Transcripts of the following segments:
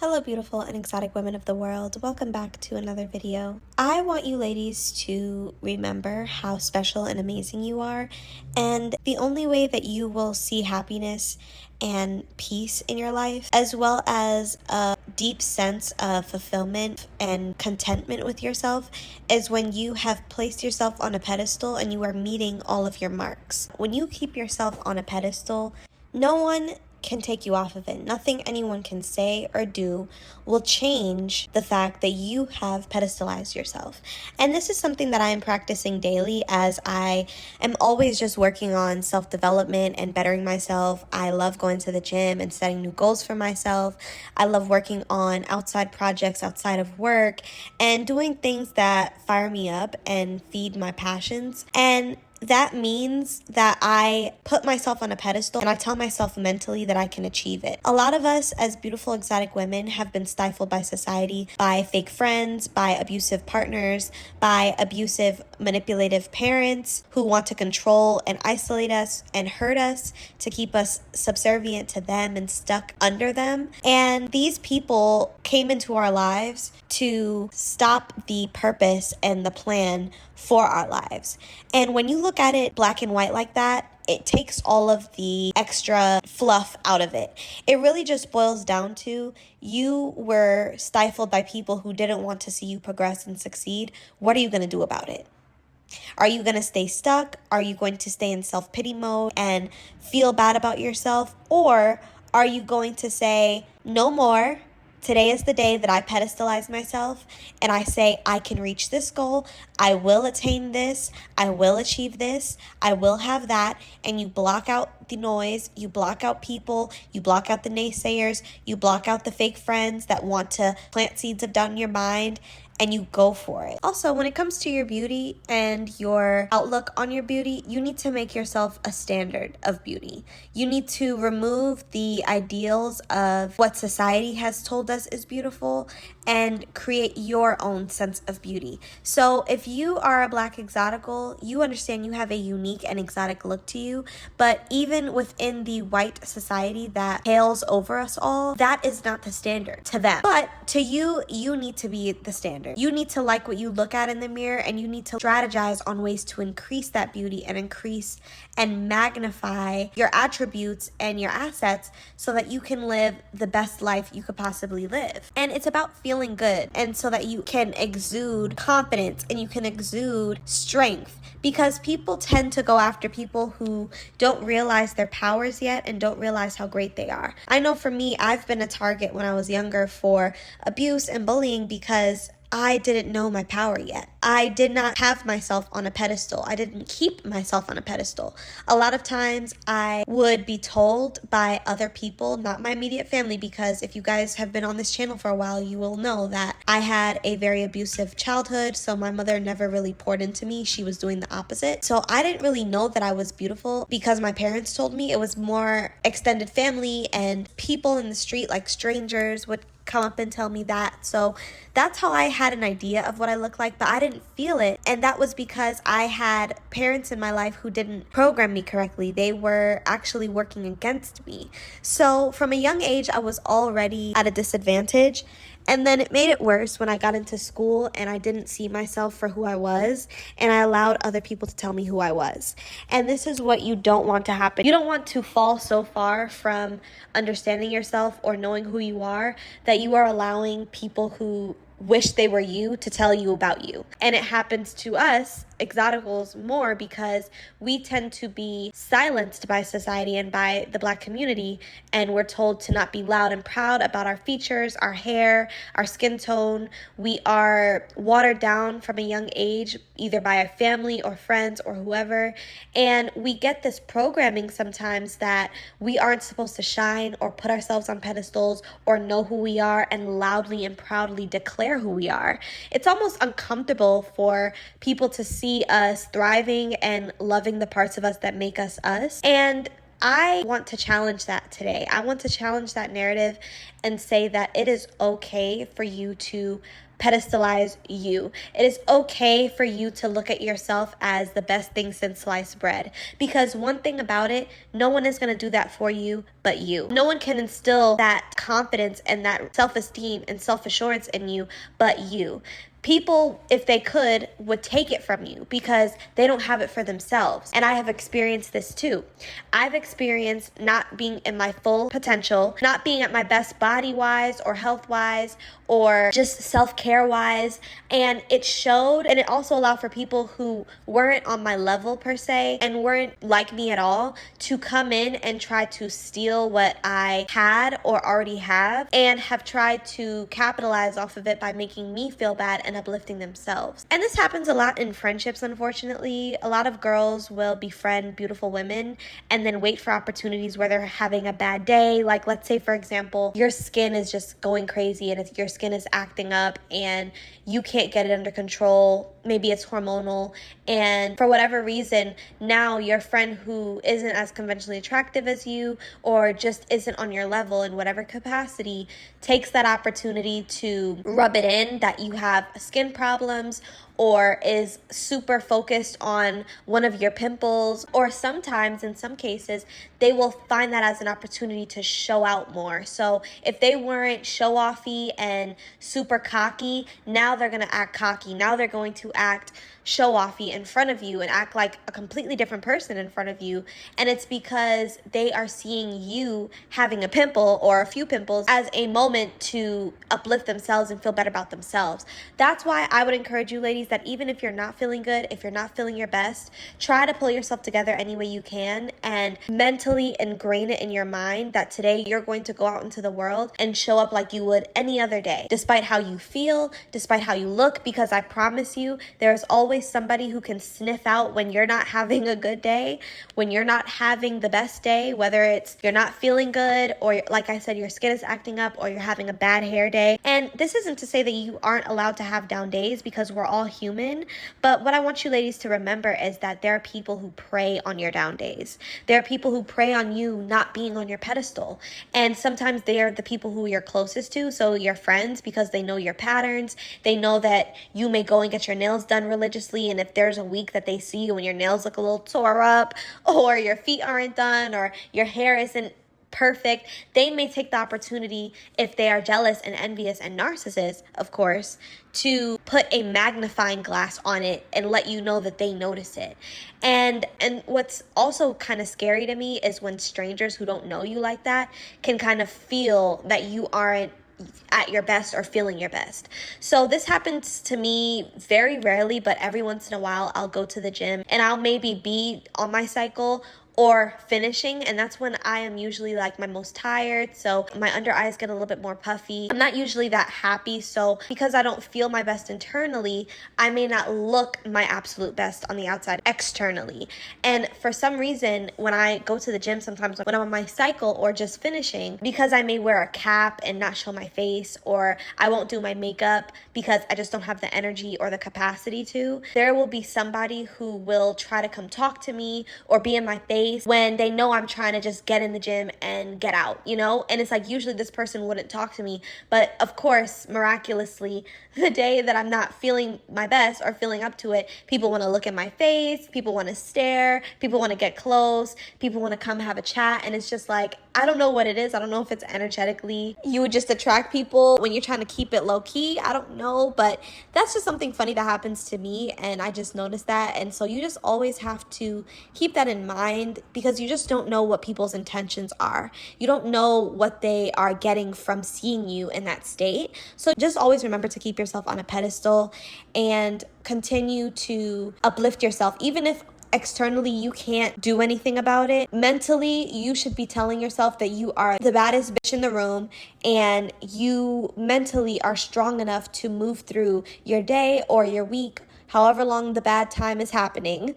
Hello beautiful and exotic women of the world, welcome back to another video. I want you ladies to remember how special and amazing you are, and the only way that you will see happiness and peace in your life, as well as a deep sense of fulfillment and contentment with yourself, is when you have placed yourself on a pedestal and you are meeting all of your marks. When you keep yourself on a pedestal, no one can take you off of it. Nothing anyone can say or do will change the fact that you have pedestalized yourself. And this is something that I am practicing daily as I am always just working on self-development and bettering myself. I love going to the gym and setting new goals for myself. I love working on outside projects outside of work and doing things that fire me up and feed my passions. And that means that I put myself on a pedestal and I tell myself mentally that I can achieve it. A lot of us as beautiful exotic women have been stifled by society, by fake friends, by abusive partners, by abusive, manipulative parents who want to control and isolate us and hurt us to keep us subservient to them and stuck under them. And these people came into our lives to stop the purpose and the plan for our lives. And when you look at it black and white like that, it takes all of the extra fluff out of it. It really just boils down to you were stifled by people who didn't want to see you progress and succeed. What are you going to do about it? Are you going to stay stuck? Are you going to stay in self-pity mode and feel bad about yourself? Or are you going to say, no more? Today is the day that I pedestalize myself and I say, I can reach this goal. I will attain this. I will achieve this. I will have that. And you block out the noise. You block out people. You block out the naysayers. You block out the fake friends that want to plant seeds of doubt in your mind. And you go for it. Also, when it comes to your beauty and your outlook on your beauty, you need to make yourself a standard of beauty. You need to remove the ideals of what society has told us is beautiful and create your own sense of beauty. So if you are a black exotical, you understand you have a unique and exotic look to you, but even within the white society that hails over us all, that is not the standard to them. But to you, you need to be the standard. You need to like what you look at in the mirror, and you need to strategize on ways to increase that beauty and increase and magnify your attributes and your assets so that you can live the best life you could possibly live. And it's about feeling good, and so that you can exude confidence and you can exude strength, because people tend to go after people who don't realize their powers yet and don't realize how great they are. I know for me, I've been a target when I was younger for abuse and bullying because I didn't know my power yet. I did not have myself on a pedestal. I didn't keep myself on a pedestal. A lot of times I would be told by other people, not my immediate family, because if you guys have been on this channel for a while, you will know that I had a very abusive childhood. So my mother never really poured into me. She was doing the opposite. So I didn't really know that I was beautiful because my parents told me. It was more extended family and people in the street, like strangers, would come up and tell me that. So that's how I had an idea of what I look like, but I didn't feel it. And that was because I had parents in my life who didn't program me correctly. They were actually working against me. So from a young age, I was already at a disadvantage. And then it made it worse when I got into school and I didn't see myself for who I was, and I allowed other people to tell me who I was. And this is what you don't want to happen. You don't want to fall so far from understanding yourself or knowing who you are that you are allowing people who wish they were you to tell you about you. And it happens to us exoticals more because we tend to be silenced by society and by the black community, and we're told to not be loud and proud about our features, our hair, our skin tone. We are watered down from a young age, either by our family or friends or whoever, and we get this programming sometimes that we aren't supposed to shine or put ourselves on pedestals or know who we are and loudly and proudly declare who we are. It's almost uncomfortable for people to see us thriving and loving the parts of us that make us us. And I want to challenge that today. I want to challenge that narrative and say that it is okay for you to pedestalize you. It is okay for you to look at yourself as the best thing since sliced bread. Because one thing about it, no one is going to do that for you but you. No one can instill that confidence and that self-esteem and self-assurance in you but you. People, if they could, would take it from you because they don't have it for themselves. And I have experienced this too. I've experienced not being in my full potential, not being at my best body-wise or health-wise or just self-care-wise. And it showed, and it also allowed for people who weren't on my level per se and weren't like me at all to come in and try to steal what I had or already have and have tried to capitalize off of it by making me feel bad and uplifting themselves. And this happens a lot in friendships, unfortunately. A lot of girls will befriend beautiful women and then wait for opportunities where they're having a bad day. Like, let's say, for example, your skin is just going crazy and your skin is acting up and you can't get it under control. Maybe it's hormonal, and for whatever reason, now your friend who isn't as conventionally attractive as you or just isn't on your level in whatever capacity takes that opportunity to rub it in that you have skin problems or is super focused on one of your pimples, or sometimes in some cases they will find that as an opportunity to show out more. So if they weren't show-offy and super cocky, now they're going to act cocky. Now they're going to act show-offy in front of you and act like a completely different person in front of you. And it's because they are seeing you having a pimple or a few pimples as a moment to uplift themselves and feel better about themselves. That's why I would encourage you ladies that even if you're not feeling good, if you're not feeling your best, try to pull yourself together any way you can and mentally ingrain it in your mind that today you're going to go out into the world and show up like you would any other day, despite how you feel, despite how you look, because I promise you, there's always somebody who can sniff out when you're not having a good day, when you're not having the best day, whether it's you're not feeling good or, like I said, your skin is acting up or you're having a bad hair day. And this isn't to say that you aren't allowed to have down days because we're all human, but what I want you ladies to remember is that there are people who prey on your down days. There are people who prey on you not being on your pedestal, and sometimes they are the people who you're closest to, so your friends, because they know your patterns. They know that you may go and get your nails done religiously, and if there's a week that they see you and your nails look a little tore up or your feet aren't done or your hair isn't perfect, they may take the opportunity, if they are jealous and envious and narcissists, of course, to put a magnifying glass on it and let you know that they notice it. And what's also kind of scary to me is when strangers who don't know you like that can kind of feel that you aren't at your best or feeling your best. So this happens to me very rarely, but every once in a while I'll go to the gym and I'll maybe be on my cycle or finishing, and that's when I am usually like my most tired, so my under eyes get a little bit more puffy. I'm not usually that happy, so because I don't feel my best internally, I may not look my absolute best on the outside externally. And for some reason, when I go to the gym, sometimes when I'm on my cycle or just finishing, because I may wear a cap and not show my face, or I won't do my makeup because I just don't have the energy or the capacity to, there will be somebody who will try to come talk to me or be in my face when they know I'm trying to just get in the gym and get out, you know? And it's like usually this person wouldn't talk to me, but of course, miraculously, the day that I'm not feeling my best or feeling up to it, people want to look at my face, people want to stare, people want to get close, people want to come have a chat, and it's just like, I don't know what it is. I don't know if it's energetically you would just attract people when you're trying to keep it low key. I don't know, but that's just something funny that happens to me, and I just noticed that. And so you just always have to keep that in mind, because you just don't know what people's intentions are. You don't know what they are getting from seeing you in that state. So just always remember to keep yourself on a pedestal and continue to uplift yourself, even if externally you can't do anything about it. Mentally, you should be telling yourself that you are the baddest bitch in the room, and you mentally are strong enough to move through your day or your week, however long the bad time is happening.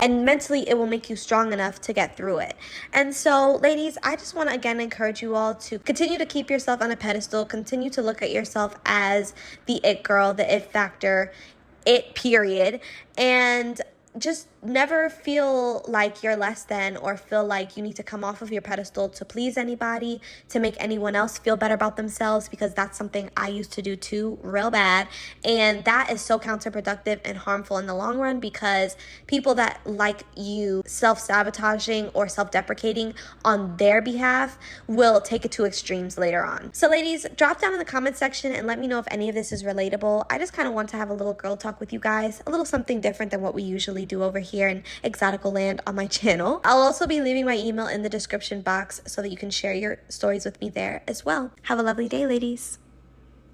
And mentally, it will make you strong enough to get through it. And so, ladies, I just want to again encourage you all to continue to keep yourself on a pedestal, continue to look at yourself as the it girl, the it factor, it period, and just never feel like you're less than or feel like you need to come off of your pedestal to please anybody, to make anyone else feel better about themselves, because that's something I used to do too, real bad. And that is so counterproductive and harmful in the long run, because people that like you self-sabotaging or self-deprecating on their behalf will take it to extremes later on. So ladies, drop down in the comment section and let me know if any of this is relatable. I just kind of want to have a little girl talk with you guys, a little something different than what we usually do over here in Exotical Land on my channel. I'll also be leaving my email in the description box so that you can share your stories with me there as well. Have a lovely day, ladies.